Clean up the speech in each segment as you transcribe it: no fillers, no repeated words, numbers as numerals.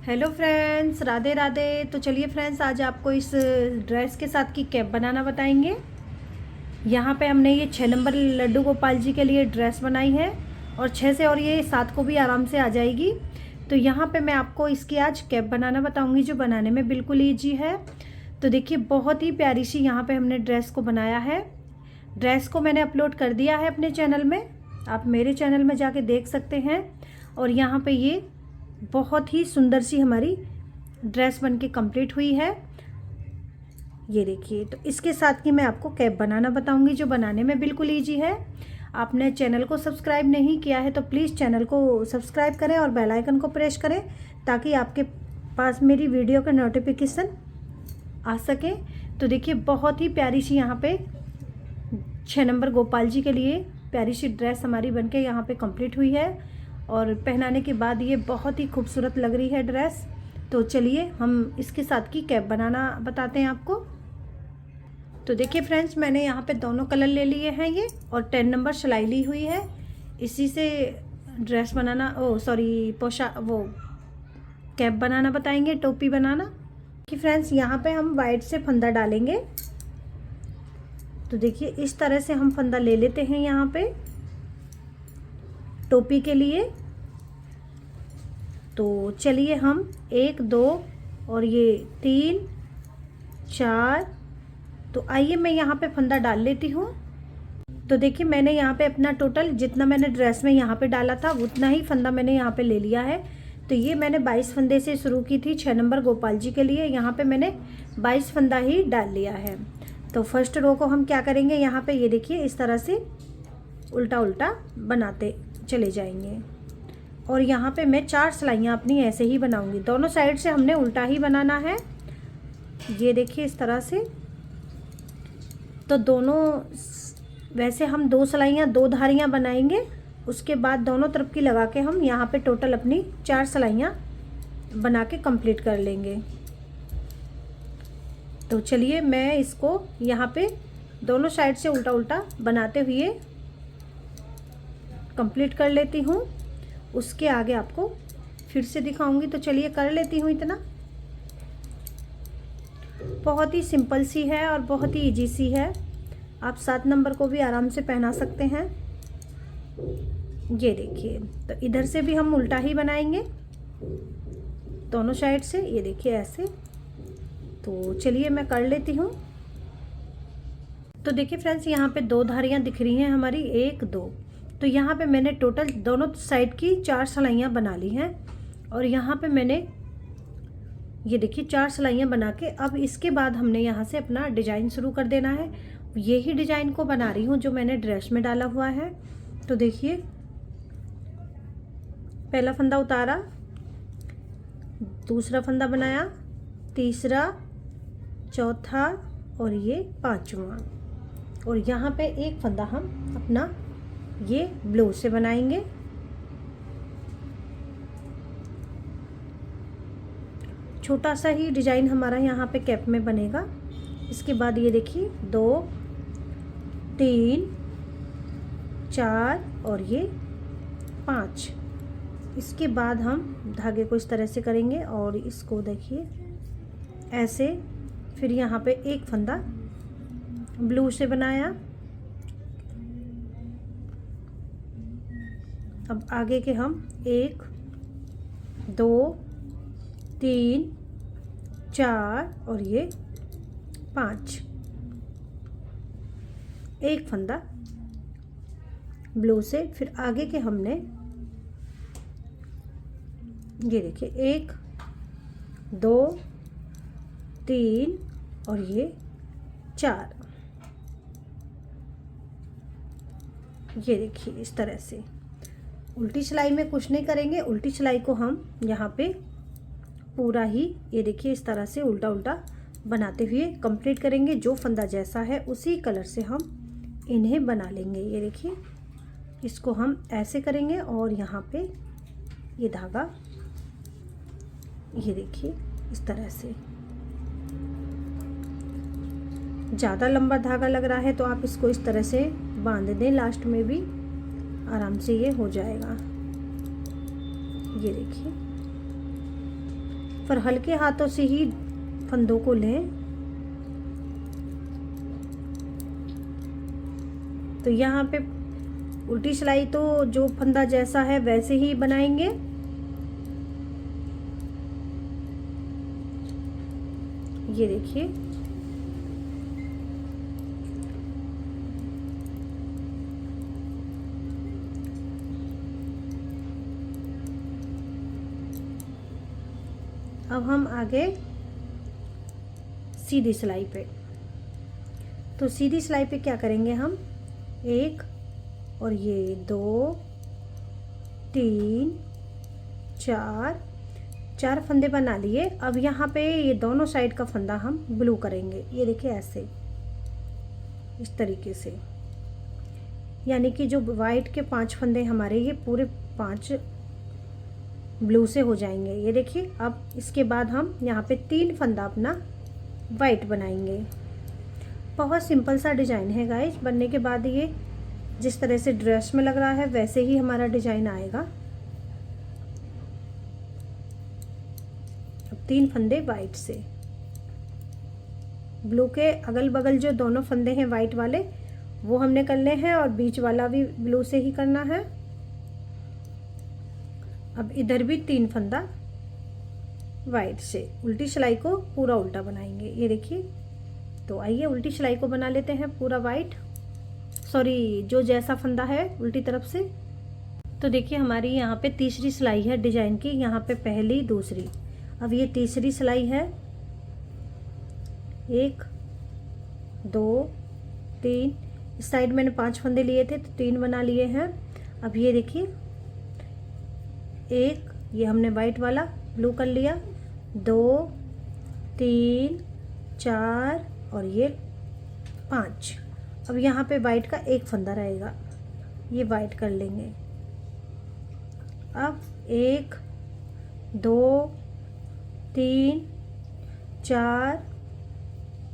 Hello friends, Radhe Radhe. तो चलिए friends, आज आपको इस ड्रेस के साथ की कैप बनाना बताएंगे। यहाँ पे हमने ये 6 नंबर लड्डू गोपाल जी के लिए ड्रेस बनाई है और 6 से और ये 7 को भी आराम से आ जाएगी। तो यहाँ पे मैं आपको इसकी आज कैप बनाना बताऊँगी, जो बनाने में बिल्कुल ईजी है। तो देखिए, बहुत ही प्यारी सी यहाँ पे हमने ड्रेस को बनाया है। ड्रेस को मैंने अपलोड कर दिया है अपने चैनल में, आप मेरे चैनल में जाके देख सकते हैं। और यहाँ पे ये बहुत ही सुंदर सी हमारी ड्रेस बनके कंप्लीट हुई है। ये देखिए, तो इसके साथ की मैं आपको कैप बनाना बताऊंगी, जो बनाने में बिल्कुल ईजी है। आपने चैनल को सब्सक्राइब नहीं किया है तो प्लीज़ चैनल को सब्सक्राइब करें और बेल आइकन को प्रेस करें, ताकि आपके पास मेरी वीडियो का नोटिफिकेशन आ सके। तो देखिए, बहुत ही प्यारी सी यहाँ पे 6 नंबर गोपाल जी के लिए प्यारी सी ड्रेस हमारी बनके यहाँ पे कंप्लीट हुई है। और पहनाने के बाद ये बहुत ही खूबसूरत लग रही है ड्रेस। तो चलिए हम इसके साथ की कैप बनाना बताते हैं आपको। तो देखिए फ्रेंड्स, मैंने यहाँ पे दोनों कलर ले लिए हैं ये, और 10 नंबर सिलाई ली हुई है। इसी से ड्रेस बनाना, वो कैप बनाना बताएंगे, टोपी बनाना। कि फ्रेंड्स, यहाँ पे हम वाइट से फंदा डालेंगे। तो देखिए, इस तरह से हम फंदा ले लेते हैं यहाँ पे टोपी के लिए। तो चलिए हम 1 2 और ये 3 4, तो आइए मैं यहाँ पे फंदा डाल लेती हूँ। तो देखिए, मैंने यहाँ पे अपना टोटल जितना मैंने ड्रेस में यहाँ पे डाला था उतना ही फंदा मैंने यहाँ पे ले लिया है। तो ये मैंने 22 फंदे से शुरू की थी 6 नंबर गोपाल जी के लिए। यहाँ पे मैंने 22 फंदा ही डाल लिया है। तो फर्स्ट रो को हम क्या करेंगे, यहाँ पे ये देखिए इस तरह से उल्टा उल्टा बनाते चले जाएंगे। और यहाँ पे मैं 4 सिलाइयाँ अपनी ऐसे ही बनाऊंगी। दोनों साइड से हमने उल्टा ही बनाना है। ये देखिए इस तरह से। तो दोनों, वैसे हम 2 सिलाइयाँ 2 धारियाँ बनाएंगे, उसके बाद दोनों तरफ की लगा के हम यहाँ पे टोटल अपनी 4 सिलाइयाँ बना के कंप्लीट कर लेंगे। तो चलिए मैं इसको यहाँ पे दोनों साइड से उल्टा उल्टा बनाते हुए कंप्लीट कर लेती हूँ। उसके आगे आपको फिर से दिखाऊंगी। तो चलिए कर लेती हूँ इतना। बहुत ही सिंपल सी है और बहुत ही इजी सी है। आप 7 नंबर को भी आराम से पहना सकते हैं। ये देखिए, तो इधर से भी हम उल्टा ही बनाएंगे दोनों साइड से। ये देखिए ऐसे। तो चलिए मैं कर लेती हूँ। तो देखिए फ्रेंड्स, यहाँ पे 2 धारियाँ दिख रही हैं हमारी, 1 2। तो यहाँ पे मैंने टोटल दोनों साइड की 4 सिलाइयाँ बना ली हैं। और यहाँ पे मैंने ये देखिए 4 सिलाइयाँ बना के, अब इसके बाद हमने यहाँ से अपना डिजाइन शुरू कर देना है। यही डिजाइन को बना रही हूँ जो मैंने ड्रेस में डाला हुआ है। तो देखिए, पहला फंदा उतारा, दूसरा फंदा बनाया, तीसरा, चौथा और ये 5वां। और यहाँ पे एक फंदा हम अपना ये ब्लू से बनाएंगे। छोटा सा ही डिजाइन हमारा यहाँ पे कैप में बनेगा। इसके बाद ये देखिए 2 3 4 और ये 5। इसके बाद हम धागे को इस तरह से करेंगे और इसको देखिए ऐसे। फिर यहाँ पे एक फंदा ब्लू से बनाया। अब आगे के हम 1 2 3 4 और ये 5, एक फंदा ब्लू से। फिर आगे के हमने ये देखिए 1 2 3 और ये 4। ये देखिए इस तरह से। उल्टी सिलाई में कुछ नहीं करेंगे, उल्टी सिलाई को हम यहाँ पे पूरा ही ये देखिए इस तरह से उल्टा उल्टा बनाते हुए कंप्लीट करेंगे। जो फंदा जैसा है उसी कलर से हम इन्हें बना लेंगे। ये देखिए, इसको हम ऐसे करेंगे और यहाँ पे ये धागा, ये देखिए इस तरह से। ज़्यादा लंबा धागा लग रहा है तो आप इसको इस तरह से बांध दें, लास्ट में भी आराम से ये हो जाएगा। ये देखिए, पर हल्के हाथों से ही फंदों को लें। तो यहाँ पे उल्टी सिलाई तो जो फंदा जैसा है वैसे ही बनाएंगे। ये देखिए, अब हम आगे सीधी सिलाई पे। तो सीधी सिलाई पे क्या करेंगे हम, 1 और ये 2 3 4 फंदे बना लिए। अब यहाँ पे ये दोनों साइड का फंदा हम ब्लू करेंगे। ये देखिए ऐसे, इस तरीके से, यानी कि जो वाइट के 5 फंदे हमारे ये पूरे 5 ब्लू से हो जाएंगे। ये देखिए, अब इसके बाद हम यहाँ पे 3 फंदा अपना वाइट बनाएंगे। बहुत सिंपल सा डिज़ाइन है गाइस। बनने के बाद ये जिस तरह से ड्रेस में लग रहा है वैसे ही हमारा डिज़ाइन आएगा। अब 3 फंदे वाइट से, ब्लू के अगल बगल जो दोनों फंदे हैं वाइट वाले वो हमने करने हैं, और बीच वाला भी ब्लू से ही करना है। अब इधर भी 3 फंदा वाइट से उल्टी सिलाई को पूरा उल्टा बनाएंगे। ये देखिए, तो आइए उल्टी सिलाई को बना लेते हैं पूरा वाइट, सॉरी जो जैसा फंदा है उल्टी तरफ से। तो देखिए हमारी यहाँ पे तीसरी सिलाई है डिजाइन की, यहाँ पे पहली दूसरी, अब ये तीसरी सिलाई है। 1 2 3, इस साइड मैंने 5 फंदे लिए थे तो 3 बना लिए हैं। अब ये देखिए, 1 ये हमने वाइट वाला ब्लू कर लिया, 2 3 4 और ये 5। अब यहाँ पे वाइट का 1 फंदा रहेगा, ये वाइट कर लेंगे। अब 1 2 3 4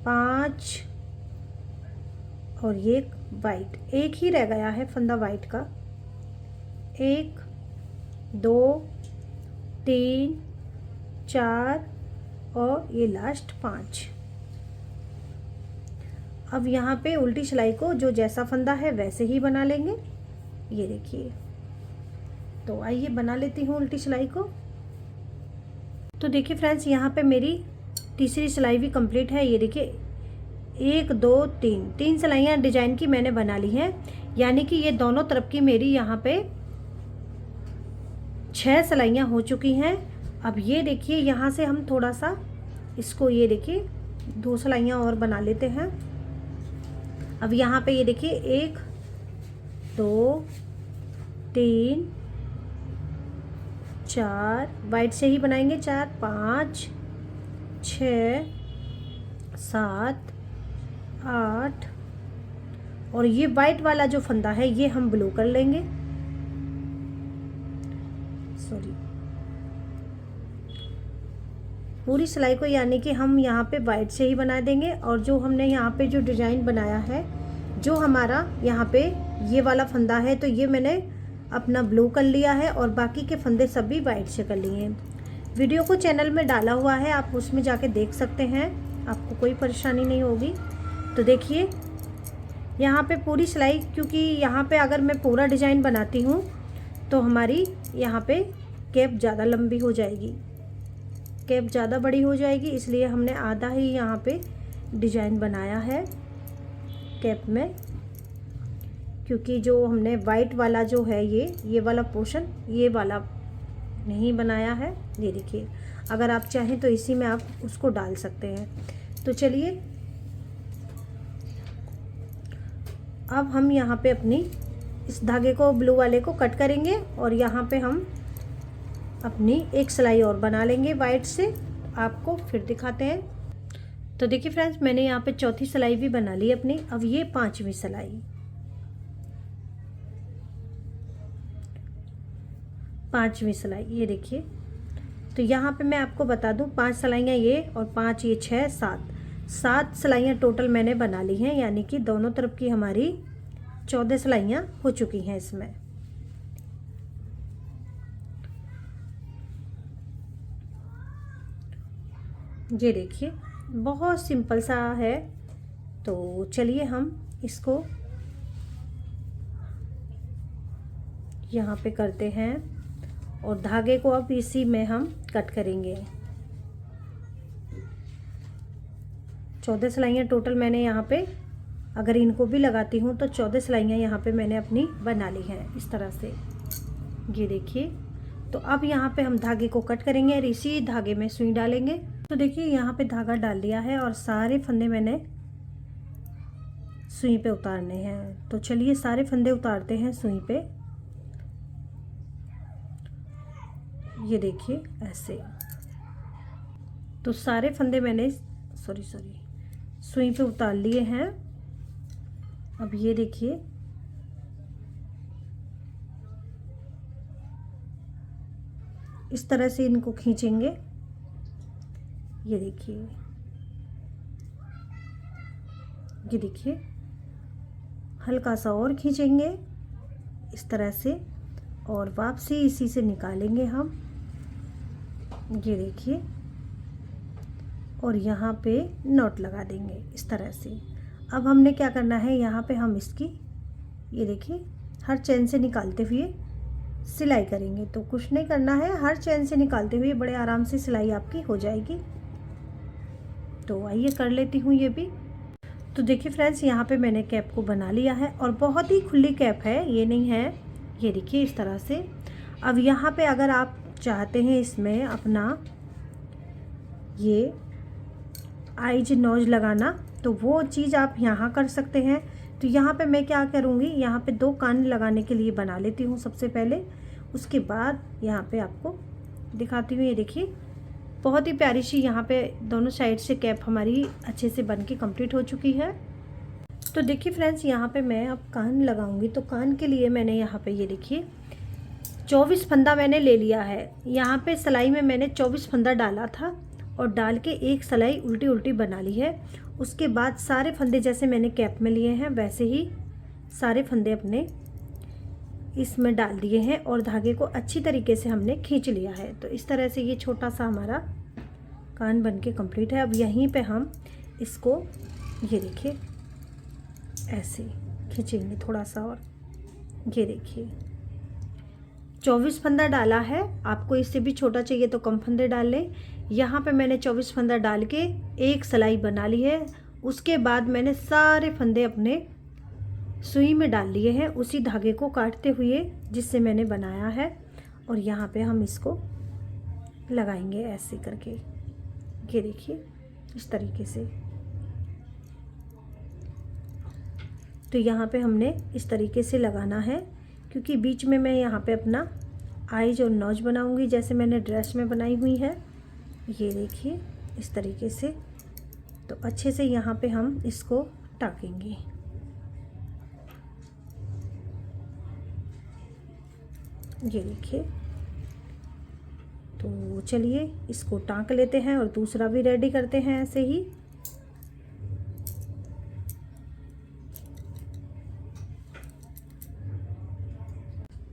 5 और ये वाइट, 1 ही रह गया है फंदा वाइट का। 1 2 3 4 और ये लास्ट 5। अब यहाँ पे उल्टी सिलाई को जो जैसा फंदा है वैसे ही बना लेंगे। ये देखिए, तो आइए बना लेती हूँ उल्टी सिलाई को। तो देखिए फ्रेंड्स, यहाँ पे मेरी तीसरी सिलाई भी कंप्लीट है। ये देखिए 1 2 3 सिलाइयाँ डिजाइन की मैंने बना ली हैं, यानी कि ये दोनों तरफ की मेरी यहाँ पे 6 सिलाइयाँ हो चुकी हैं। अब ये देखिए, यहाँ से हम थोड़ा सा इसको, ये देखिए 2 सिलाइयाँ और बना लेते हैं। अब यहाँ पे ये देखिए 1 2 3 4 वाइट से ही बनाएंगे, 4 5 6 7 8 और ये वाइट वाला जो फंदा है ये हम ब्लू कर लेंगे। सॉरी, पूरी सिलाई को यानी कि हम यहाँ पे वाइट से ही बना देंगे, और जो हमने यहाँ पे जो डिज़ाइन बनाया है, जो हमारा यहाँ पे ये वाला फंदा है, तो ये मैंने अपना ब्लू कर लिया है और बाकी के फंदे सभी वाइट से कर लिए हैं। वीडियो को चैनल में डाला हुआ है, आप उसमें जाके देख सकते हैं, आपको कोई परेशानी नहीं होगी। तो देखिए यहाँ पे पूरी सिलाई, क्योंकि यहाँ पे अगर मैं पूरा डिज़ाइन बनाती हूँ तो हमारी यहाँ पे कैप ज़्यादा लंबी हो जाएगी, कैप ज़्यादा बड़ी हो जाएगी, इसलिए हमने आधा ही यहाँ पे डिज़ाइन बनाया है कैप में। क्योंकि जो हमने वाइट वाला जो है ये वाला पोर्शन, ये वाला नहीं बनाया है। ये देखिए, अगर आप चाहें तो इसी में आप उसको डाल सकते हैं। तो चलिए अब हम यहाँ पे अपनी इस धागे को, ब्लू वाले को कट करेंगे, और यहाँ पे हम अपनी एक सिलाई और बना लेंगे वाइट से। आपको फिर दिखाते हैं। तो देखिए फ्रेंड्स, मैंने यहाँ पे चौथी सिलाई भी बना ली अपनी। अब ये 5वीं सिलाई, 5वीं सिलाई, ये देखिए। तो यहाँ पे मैं आपको बता दूँ, 5 सिलाइयाँ ये और 5 ये, 6 7 सिलाइयाँ टोटल मैंने बना ली हैं, यानी कि दोनों तरफ की हमारी 14 सिलाइयाँ हो चुकी हैं इसमें। ये देखिए बहुत सिंपल सा है। तो चलिए हम इसको यहाँ पे करते हैं और धागे को अब इसी में हम कट करेंगे। 14 सिलाइयाँ टोटल मैंने यहाँ पे, अगर इनको भी लगाती हूँ तो 14 सिलाइयाँ यहाँ पे मैंने अपनी बना ली हैं इस तरह से। ये देखिए, तो अब यहाँ पे हम धागे को कट करेंगे और इसी धागे में सुई डालेंगे। तो देखिए यहाँ पे धागा डाल दिया है और सारे फंदे मैंने सुई पे उतारने हैं। तो चलिए सारे फंदे उतारते हैं सुई पे। ये देखिए ऐसे, तो सारे फंदे मैंने सुई पे उतार लिए हैं। अब ये देखिए इस तरह से इनको खींचेंगे। ये देखिए हल्का सा और खींचेंगे इस तरह से और वापसी इसी से निकालेंगे हम। ये देखिए, और यहाँ पे नॉट लगा देंगे इस तरह से। अब हमने क्या करना है, यहाँ पे हम इसकी ये देखिए हर चैन से निकालते हुए सिलाई करेंगे। तो कुछ नहीं करना है, हर चैन से निकालते हुए बड़े आराम से सिलाई आपकी हो जाएगी। तो आइए कर लेती हूँ ये भी। तो देखिए फ्रेंड्स यहाँ पे मैंने कैप को बना लिया है और बहुत ही खुली कैप है, ये नहीं है। ये देखिए इस तरह से। अब यहाँ पे अगर आप चाहते हैं इसमें अपना ये आइज नोज लगाना, तो वो चीज़ आप यहाँ कर सकते हैं। तो यहाँ पे मैं क्या करूँगी, यहाँ पे 2 कान लगाने के लिए बना लेती हूँ सबसे पहले। उसके बाद यहाँ पे आपको दिखाती हूँ। ये देखिए बहुत ही प्यारी सी यहाँ पे दोनों साइड से कैप हमारी अच्छे से बन के कंप्लीट हो चुकी है। तो देखिए फ्रेंड्स यहाँ पे मैं अब कान लगाऊंगी। तो कान के लिए मैंने यहाँ पे ये देखिए 24 फंदा मैंने ले लिया है। यहाँ पे सिलाई में मैंने 24 फंदा डाला था और डाल के एक सिलाई उल्टी उल्टी बना ली है। उसके बाद सारे फंदे जैसे मैंने कैप में लिए हैं वैसे ही सारे फंदे अपने इसमें डाल दिए हैं और धागे को अच्छी तरीके से हमने खींच लिया है। तो इस तरह से ये छोटा सा हमारा कान बन के कम्प्लीट है। अब यहीं पे हम इसको ये देखिए ऐसे खींचेंगे थोड़ा सा और ये देखिए 24 फंदा डाला है। आपको इससे भी छोटा चाहिए तो कम फंदे डाल लें। यहाँ पे मैंने 24 फंदा डाल के एक सिलाई बना ली है। उसके बाद मैंने सारे फंदे अपने सुई में डाल लिए हैं उसी धागे को काटते हुए जिससे मैंने बनाया है। और यहाँ पे हम इसको लगाएंगे ऐसे करके। ये देखिए इस तरीके से। तो यहाँ पे हमने इस तरीके से लगाना है क्योंकि बीच में मैं यहाँ पे अपना आइज और नोज बनाऊंगी जैसे मैंने ड्रेस में बनाई हुई है। ये देखिए इस तरीके से। तो अच्छे से यहाँ पे हम इसको टाँकेंगे। ये देखिए, तो चलिए इसको टाँक लेते हैं और दूसरा भी रेडी करते हैं ऐसे ही।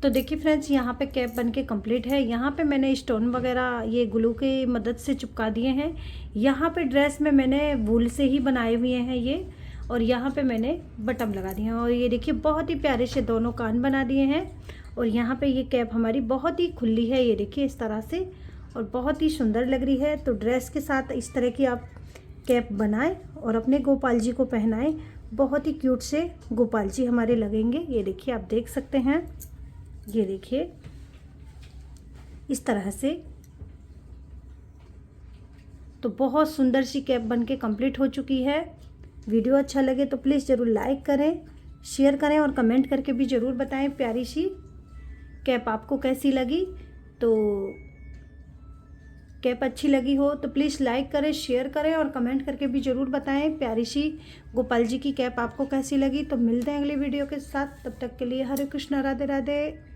तो देखिए फ्रेंड्स यहाँ पे कैप बनके कंप्लीट है। यहाँ पे मैंने स्टोन वगैरह ये ग्लू की मदद से चिपका दिए हैं। यहाँ पे ड्रेस में मैंने वूल से ही बनाए हुए हैं ये, और यहाँ पे मैंने बटन लगा दिए हैं। और ये देखिए बहुत ही प्यारे से दोनों कान बना दिए हैं। और यहाँ पे ये कैप हमारी बहुत ही खुली है, ये देखिए इस तरह से, और बहुत ही सुंदर लग रही है। तो ड्रेस के साथ इस तरह की आप कैप बनाएं और अपने गोपाल जी को पहनाएं। बहुत ही क्यूट से गोपाल जी हमारे लगेंगे। ये देखिए आप देख सकते हैं, ये देखिए इस तरह से। तो बहुत सुंदर सी कैप बनके कंप्लीट हो चुकी है। वीडियो अच्छा लगे तो प्लीज़ ज़रूर लाइक करें, शेयर करें और कमेंट करके भी ज़रूर बताएं प्यारी सी कैप आपको कैसी लगी। तो कैप अच्छी लगी हो तो प्लीज़ लाइक करें, शेयर करें और कमेंट करके भी ज़रूर बताएं प्यारी सी गोपाल जी की कैप आपको कैसी लगी। तो मिलते हैं अगली वीडियो के साथ, तब तक के लिए हरे कृष्णा, राधे राधे।